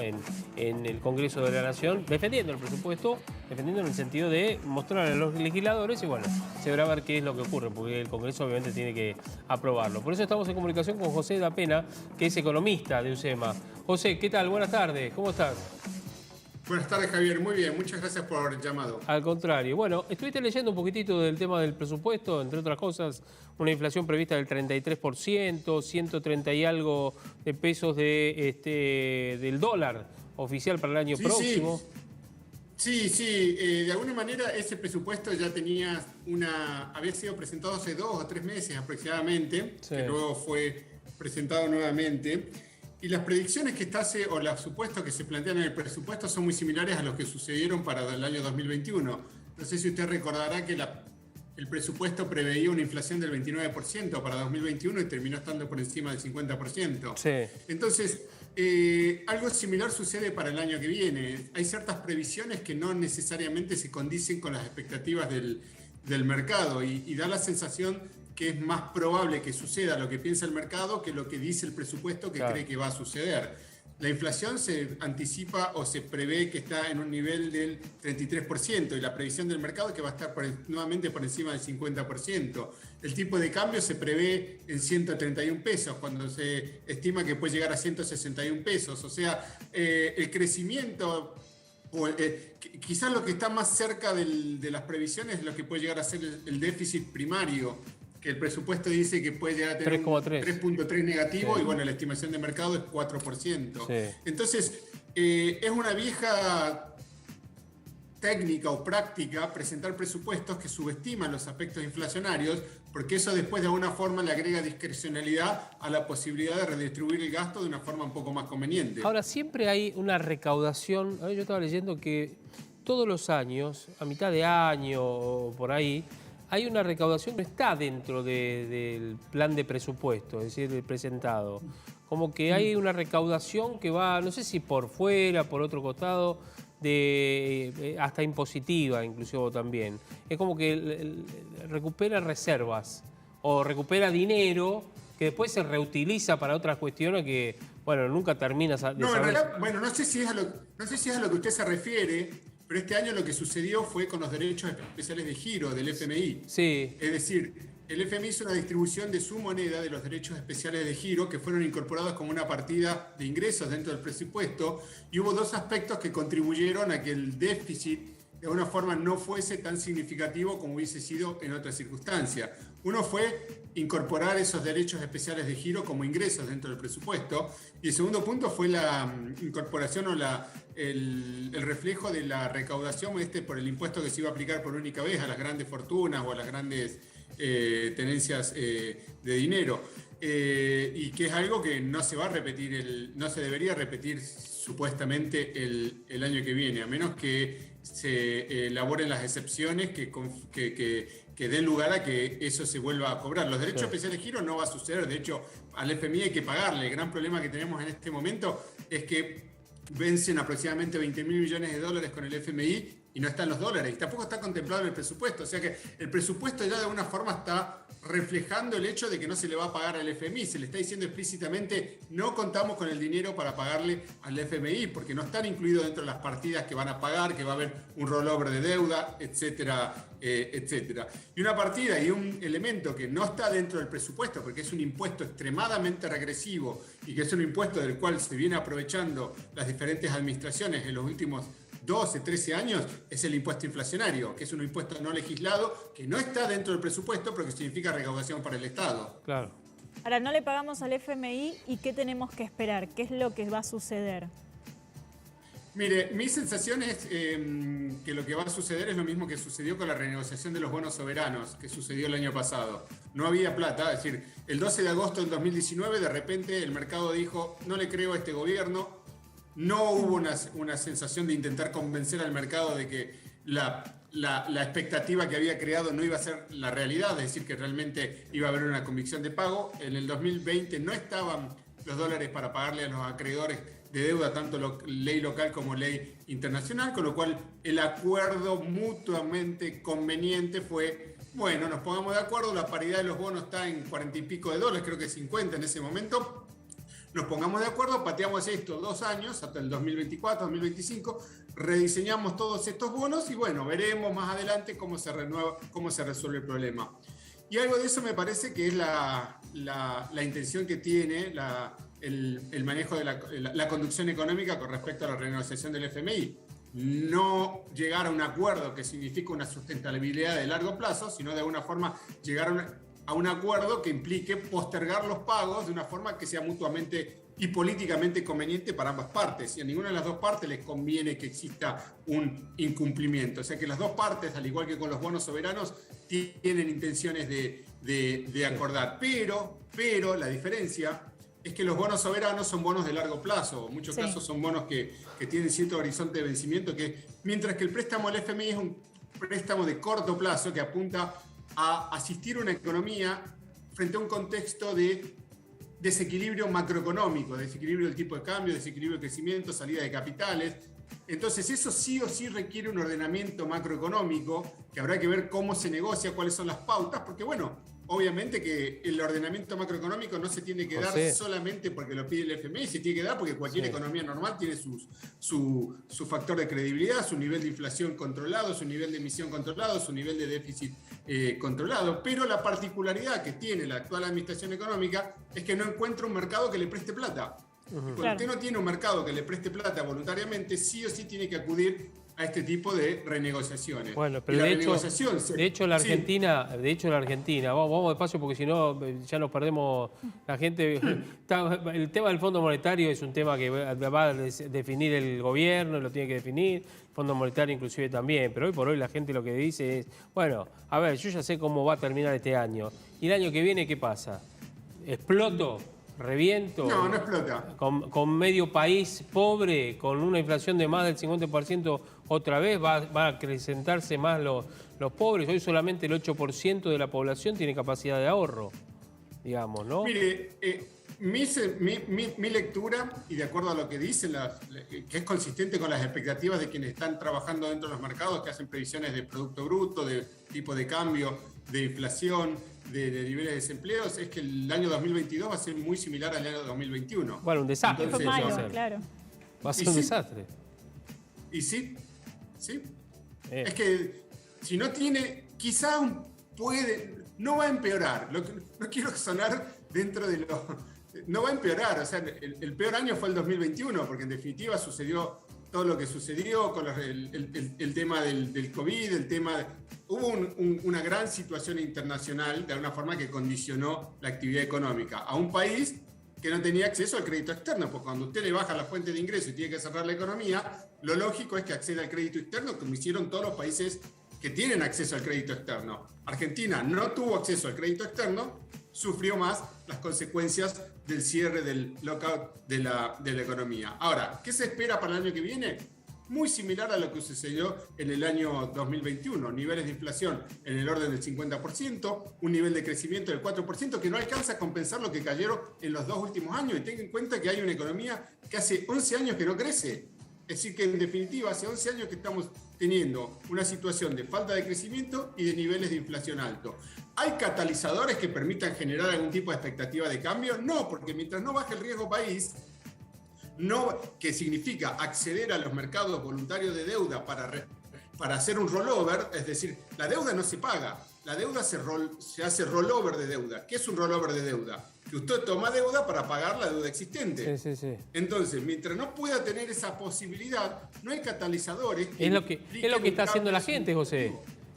¿no? En el Congreso de la Nación, defendiendo el presupuesto, defendiendo en el sentido de mostrar a los legisladores y bueno, se verá a ver qué es lo que ocurre, porque el Congreso obviamente tiene que aprobarlo. Por eso estamos en comunicación con José da Pena, que es economista de UCEMA. José, ¿qué tal? Buenas tardes, ¿cómo estás? Buenas tardes, Javier. Muy bien, muchas gracias por el llamado. Al contrario. Bueno, estuviste leyendo un poquitito del tema del presupuesto, entre otras cosas, una inflación prevista del 33%, 130 y algo de pesos del dólar oficial para el año próximo. Sí, de alguna manera ese presupuesto ya había sido presentado hace 2 o 3 meses aproximadamente, que luego fue presentado nuevamente. Y las predicciones que o los supuestos que se plantean en el presupuesto son muy similares a los que sucedieron para el año 2021. No sé si usted recordará que el presupuesto preveía una inflación del 29% para 2021 y terminó estando por encima del 50%. Sí. Entonces, algo similar sucede para el año que viene. Hay ciertas previsiones que no necesariamente se condicen con las expectativas del mercado y da la sensación que es más probable que suceda lo que piensa el mercado que lo que dice el presupuesto que cree que va a suceder. La inflación se anticipa o se prevé que está en un nivel del 33% y la previsión del mercado es que va a estar nuevamente por encima del 50%. El tipo de cambio se prevé en 131 pesos cuando se estima que puede llegar a 161 pesos. O sea, el crecimiento... quizás lo que está más cerca de las previsiones es lo que puede llegar a ser el déficit primario, que el presupuesto dice que puede llegar a tener 3.3 negativo y bueno, la estimación de mercado es 4%. Sí. Entonces, es una vieja técnica o práctica presentar presupuestos que subestiman los aspectos inflacionarios, porque eso después de alguna forma le agrega discrecionalidad a la posibilidad de redistribuir el gasto de una forma un poco más conveniente. Ahora, siempre hay una recaudación. Yo estaba leyendo que todos los años, a mitad de año o por ahí, hay una recaudación que está dentro del plan de presupuesto, es decir, el presentado. Como que hay una recaudación que va, no sé si por fuera, por otro costado, hasta impositiva inclusive también. Es como que recupera reservas o recupera dinero que después se reutiliza para otras cuestiones que, bueno, nunca termina de saber. En realidad, bueno, no sé si es a lo que usted se refiere. Pero este año lo que sucedió fue con los derechos especiales de giro del FMI. Sí. Es decir, el FMI hizo una distribución de su moneda de los derechos especiales de giro que fueron incorporados como una partida de ingresos dentro del presupuesto y hubo 2 aspectos que contribuyeron a que el déficit de alguna forma no fuese tan significativo como hubiese sido en otras circunstancias. Uno fue incorporar esos derechos especiales de giro como ingresos dentro del presupuesto y el segundo punto fue la incorporación o el reflejo de la recaudación por el impuesto que se iba a aplicar por única vez a las grandes fortunas o a las grandes tenencias de dinero. Y que es algo que no se va a repetir, no se debería repetir supuestamente el año que viene, a menos que se elaboren las excepciones que den lugar a que eso se vuelva a cobrar. Los derechos especiales de giro no va a suceder, de hecho al FMI hay que pagarle. El gran problema que tenemos en este momento es que vencen aproximadamente 20.000 millones de dólares con el FMI y no están los dólares, y tampoco está contemplado en el presupuesto, o sea que el presupuesto ya de alguna forma está reflejando el hecho de que no se le va a pagar al FMI, se le está diciendo explícitamente no contamos con el dinero para pagarle al FMI, porque no están incluidos dentro de las partidas que van a pagar, que va a haber un rollover de deuda, etcétera, etcétera. Y una partida y un elemento que no está dentro del presupuesto, porque es un impuesto extremadamente regresivo y que es un impuesto del cual se viene aprovechando las diferentes administraciones en los últimos 12, 13 años, es el impuesto inflacionario, que es un impuesto no legislado, que no está dentro del presupuesto, pero que significa recaudación para el Estado. Claro. Ahora, no le pagamos al FMI y ¿qué tenemos que esperar? ¿Qué es lo que va a suceder? Mire, mi sensación es que lo que va a suceder es lo mismo que sucedió con la renegociación de los bonos soberanos, que sucedió el año pasado. No había plata, es decir, el 12 de agosto del 2019, de repente el mercado dijo, no le creo a este gobierno. No hubo una sensación de intentar convencer al mercado de que la expectativa que había creado no iba a ser la realidad, es decir, que realmente iba a haber una convicción de pago. En el 2020 no estaban los dólares para pagarle a los acreedores de deuda, tanto ley local como ley internacional, con lo cual el acuerdo mutuamente conveniente fue, bueno, nos pongamos de acuerdo, la paridad de los bonos está en 40 y pico de dólares, creo que 50 en ese momento. nos pongamos de acuerdo, pateamos esto 2 años, hasta el 2024, 2025, rediseñamos todos estos bonos y bueno, veremos más adelante cómo se renueva, cómo se resuelve el problema. Y algo de eso me parece que es la intención que tiene el manejo de la conducción económica con respecto a la renegociación del FMI. No llegar a un acuerdo que significa una sustentabilidad de largo plazo, sino de alguna forma llegar a un acuerdo que implique postergar los pagos de una forma que sea mutuamente y políticamente conveniente para ambas partes. Y a ninguna de las dos partes les conviene que exista un incumplimiento. O sea que las dos partes, al igual que con los bonos soberanos, tienen intenciones de acordar. Pero la diferencia es que los bonos soberanos son bonos de largo plazo. En muchos casos son bonos que tienen cierto horizonte de vencimiento, mientras que el préstamo del FMI es un préstamo de corto plazo que apunta a asistir a una economía frente a un contexto de desequilibrio macroeconómico, desequilibrio del tipo de cambio, desequilibrio de crecimiento, salida de capitales. Entonces eso sí o sí requiere un ordenamiento macroeconómico que habrá que ver cómo se negocia, cuáles son las pautas, porque bueno, obviamente que el ordenamiento macroeconómico no se tiene que dar solamente porque lo pide el FMI, se tiene que dar porque cualquier economía normal tiene su factor de credibilidad, su nivel de inflación controlado, su nivel de emisión controlado, su nivel de déficit controlado. Pero la particularidad que tiene la actual administración económica es que no encuentra un mercado que le preste plata. Cuando usted no tiene un mercado que le preste plata voluntariamente, sí o sí tiene que acudir a este tipo de renegociaciones. Bueno, pero de hecho la Argentina, vamos despacio porque si no ya nos perdemos la gente. El tema del Fondo Monetario es un tema que va a definir el gobierno, lo tiene que definir, el Fondo Monetario inclusive también, pero hoy por hoy la gente lo que dice es, bueno, a ver, yo ya sé cómo va a terminar este año, y el año que viene, ¿qué pasa? ¿Exploto? ¿Reviento? No, no explota. Con medio país pobre, con una inflación de más del 50%, otra vez va a acrecentarse más los pobres. Hoy solamente el 8% de la población tiene capacidad de ahorro, digamos, ¿no? Mire, mi lectura, y de acuerdo a lo que dicen, que es consistente con las expectativas de quienes están trabajando dentro de los mercados, que hacen previsiones de Producto Bruto, de tipo de cambio, de inflación, de niveles de desempleo, es que el año 2022 va a ser muy similar al año 2021. Bueno, un desastre. Entonces, claro. Va a ser un desastre. Y sí. Es que si no tiene, quizás no va a empeorar. No quiero sonar dentro de no va a empeorar. O sea, el peor año fue el 2021, porque en definitiva sucedió todo lo que sucedió con el tema del COVID, hubo una gran situación internacional, de alguna forma, que condicionó la actividad económica a un país que no tenía acceso al crédito externo, porque cuando usted le baja la fuente de ingreso y tiene que cerrar la economía, lo lógico es que acceda al crédito externo, como hicieron todos los países que tienen acceso al crédito externo. Argentina no tuvo acceso al crédito externo, sufrió más las consecuencias del cierre del lockout de la economía. Ahora, ¿qué se espera para el año que viene? Muy similar a lo que sucedió en el año 2021. Niveles de inflación en el orden del 50%, un nivel de crecimiento del 4% que no alcanza a compensar lo que cayeron en los 2 últimos años. Y tenga en cuenta que hay una economía que hace 11 años que no crece. Es decir, que en definitiva hace 11 años que estamos teniendo una situación de falta de crecimiento y de niveles de inflación alto. ¿Hay catalizadores que permitan generar algún tipo de expectativa de cambio? No, porque mientras no baje el riesgo país, que significa acceder a los mercados voluntarios de deuda para hacer un rollover, es decir, la deuda no se paga, la deuda se hace rollover de deuda. ¿Qué es un rollover de deuda? Que usted toma deuda para pagar la deuda existente. Sí. Entonces, mientras no pueda tener esa posibilidad, no hay catalizadores. Es lo que está haciendo la gente, José.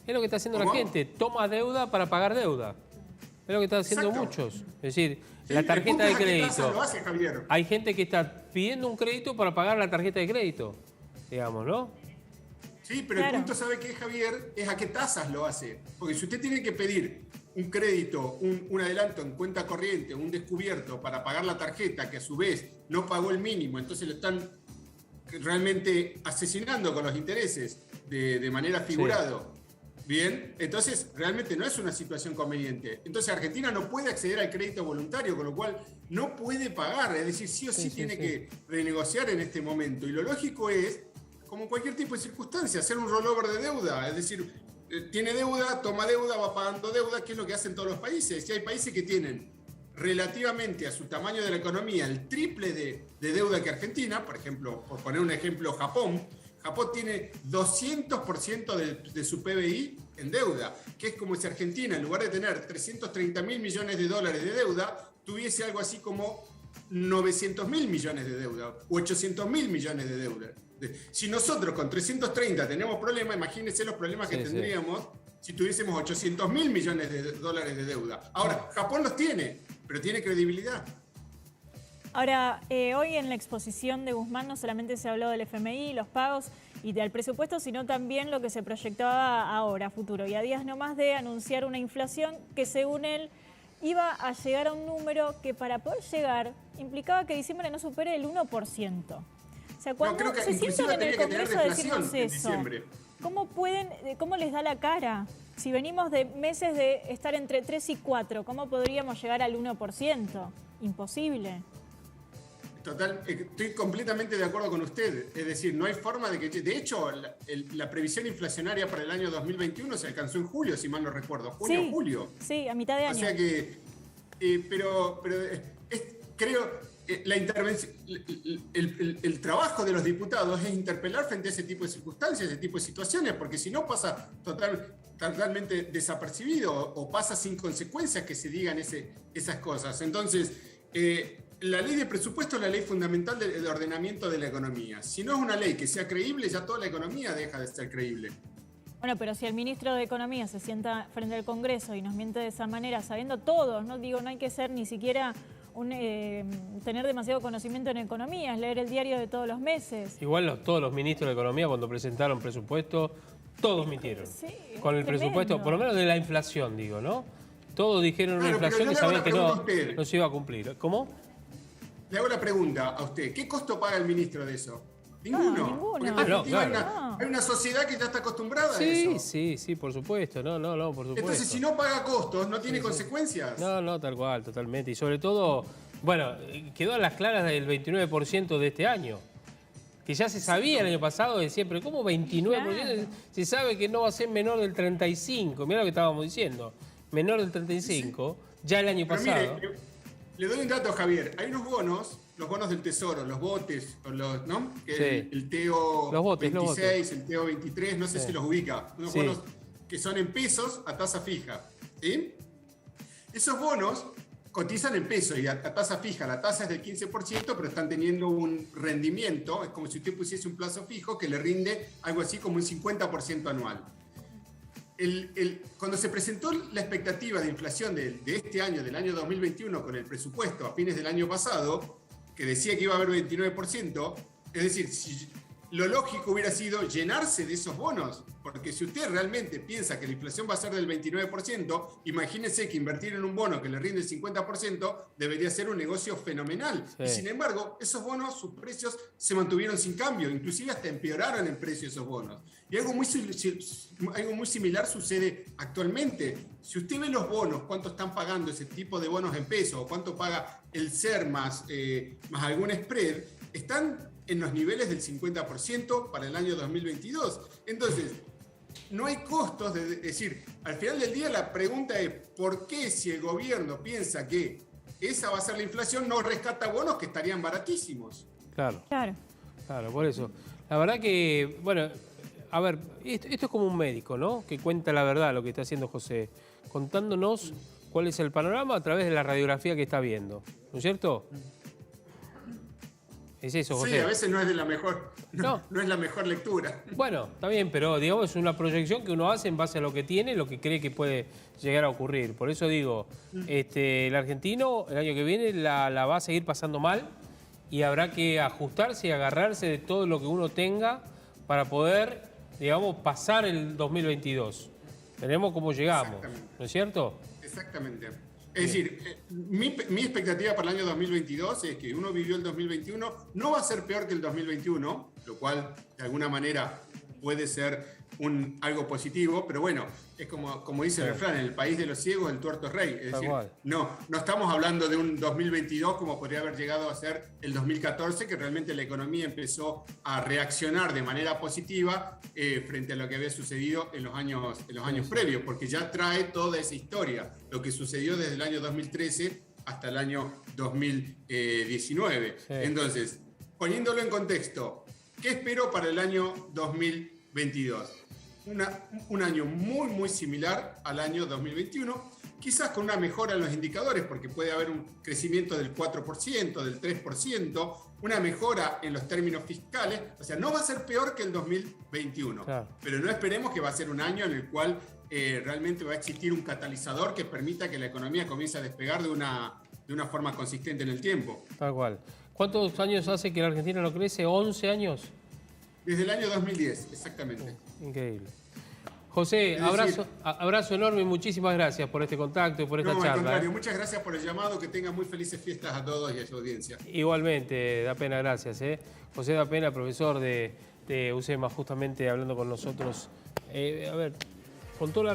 Es lo que está haciendo la gente. Toma deuda para pagar deuda. Es lo que están haciendo muchos. Es decir, la tarjeta de crédito. Lo hace, Javier. Hay gente que está pidiendo un crédito para pagar la tarjeta de crédito, digamos, ¿no? Sí, pero el punto, ¿sabe qué, Javier? Es a qué tasas lo hace. Porque si usted tiene que pedir un crédito, un adelanto en cuenta corriente, un descubierto para pagar la tarjeta, que a su vez no pagó el mínimo, entonces lo están realmente asesinando con los intereses de manera figurado. Bien, entonces realmente no es una situación conveniente. Entonces Argentina no puede acceder al crédito voluntario, con lo cual no puede pagar, es decir, sí o sí tiene que renegociar en este momento. Y lo lógico es, como cualquier tipo de circunstancia, hacer un rollover de deuda, es decir, tiene deuda, toma deuda, va pagando deuda, que es lo que hacen todos los países. Si hay países que tienen relativamente a su tamaño de la economía, el triple de deuda que Argentina. Por ejemplo, por poner un ejemplo, Japón. Japón tiene 200% de su PBI en deuda, que es como si Argentina, en lugar de tener 330.000 millones de dólares de deuda, tuviese algo así como 900.000 millones de deuda, o 800.000 millones de deuda. Si nosotros con 330 tenemos problemas, imagínense los problemas que tendríamos si tuviésemos 800.000 millones de dólares de deuda. Ahora, Japón los tiene, pero tiene credibilidad. Ahora, hoy en la exposición de Guzmán no solamente se habló del FMI, los pagos y del presupuesto, sino también lo que se proyectaba ahora, a futuro. Y a días nomás de anunciar una inflación que, según él, iba a llegar a un número que para poder llegar implicaba que diciembre no supere el 1%. O sea, cuando creo que se sientan en el Congreso a decirnos eso, ¿cómo les da la cara? Si venimos de meses de estar entre 3 y 4, ¿cómo podríamos llegar al 1%? Imposible. Total, estoy completamente de acuerdo con usted. Es decir, no hay forma de que... De hecho, la previsión inflacionaria para el año 2021 se alcanzó en julio, si mal no recuerdo. Julio. Sí, a mitad de año. O sea que... creo... La intervención, el trabajo de los diputados es interpelar frente a ese tipo de circunstancias, ese tipo de situaciones, porque si no pasa totalmente desapercibido o pasa sin consecuencias que se digan esas cosas. Entonces, la ley de presupuesto es la ley fundamental del ordenamiento de la economía. Si no es una ley que sea creíble, ya toda la economía deja de ser creíble. Bueno, pero si el ministro de Economía se sienta frente al Congreso y nos miente de esa manera, sabiendo todos, no hay que ser ni siquiera... tener demasiado conocimiento en economía, es leer el diario de todos los meses. Igual todos los ministros de Economía cuando presentaron presupuesto, todos mintieron. Sí, con el presupuesto, por lo menos de la inflación, digo, ¿no? Todos dijeron una inflación que sabían que no se iba a cumplir. ¿Cómo? Le hago la pregunta a usted, ¿qué costo paga el ministro de eso? Ninguno. Porque en definitiva hay una sociedad que ya está acostumbrada a eso. Sí, por supuesto. No, por supuesto. Entonces, si no paga costos, no tiene consecuencias. No, tal cual, totalmente. Y sobre todo, bueno, quedó a las claras del 29% de este año. Que ya se sabía el año pasado, decía, pero ¿cómo 29%? Claro. Se sabe que no va a ser menor del 35%. Mirá lo que estábamos diciendo. Menor del 35%, ya el año pasado. Mire, le doy un dato, Javier. Hay unos bonos, los bonos del Tesoro, los botes, ¿no? El TEO los botes, 26, el TEO 23, no sé si los ubica. Unos bonos que son en pesos a tasa fija. ¿Sí? Esos bonos cotizan en pesos y a tasa fija. La tasa es del 15%, pero están teniendo un rendimiento. Es como si usted pusiese un plazo fijo que le rinde algo así como un 50% anual. Cuando se presentó la expectativa de inflación de este año, del año 2021, con el presupuesto a fines del año pasado, que decía que iba a haber 29%, es decir, lo lógico hubiera sido llenarse de esos bonos, porque si usted realmente piensa que la inflación va a ser del 29%, imagínese que invertir en un bono que le rinde el 50% debería ser un negocio fenomenal. Sí. Y sin embargo, esos bonos, sus precios se mantuvieron sin cambio, inclusive hasta empeoraron el precio de esos bonos. Y algo muy similar sucede actualmente. Si usted ve los bonos, cuánto están pagando ese tipo de bonos en pesos, o cuánto paga el SER más algún spread, están en los niveles del 50% para el año 2022. Entonces, no hay costos, es decir, al final del día la pregunta es, ¿por qué si el gobierno piensa que esa va a ser la inflación, no rescata bonos que estarían baratísimos? Claro, por eso. La verdad que, bueno, a ver, esto es como un médico, ¿no? Que cuenta la verdad lo que está haciendo José, contándonos cuál es el panorama a través de la radiografía que está viendo, ¿no es cierto? Es eso, José. Sí, a veces no es de la mejor, no es la mejor lectura. Bueno, está bien, pero digamos es una proyección que uno hace en base a lo que tiene, lo que cree que puede llegar a ocurrir. Por eso digo, el argentino el año que viene la va a seguir pasando mal y habrá que ajustarse y agarrarse de todo lo que uno tenga para poder, digamos, pasar el 2022. Veremos cómo llegamos, ¿no es cierto? Exactamente. Es decir, mi expectativa para el año 2022 es que uno vivió el 2021, no va a ser peor que el 2021, lo cual de alguna manera puede ser algo positivo, pero bueno, es como dice el refrán, en el país de los ciegos el tuerto es rey. Es decir, no estamos hablando de un 2022 como podría haber llegado a ser el 2014, que realmente la economía empezó a reaccionar de manera positiva frente a lo que había sucedido en los años previos, porque ya trae toda esa historia, lo que sucedió desde el año 2013 hasta el año 2019. Sí. Entonces, poniéndolo en contexto, ¿qué espero para el año 2022? Un año muy similar al año 2021, quizás con una mejora en los indicadores, porque puede haber un crecimiento del 4%, del 3%, una mejora en los términos fiscales. O sea, no va a ser peor que el 2021, claro, pero no esperemos que va a ser un año en el cual realmente va a existir un catalizador que permita que la economía comience a despegar de una forma consistente en el tiempo. tal cual. ¿Cuántos años hace que la Argentina no crece? ¿11 años? Desde el año 2010, exactamente. Increíble. José, abrazo enorme y muchísimas gracias por este contacto y por esta No, charla. al contrario, muchas gracias por el llamado, que tengan muy felices fiestas a todos y a su audiencia. Igualmente, Da Pena, gracias. José Da Pena, profesor de UCEMA, justamente hablando con nosotros. A ver, con toda la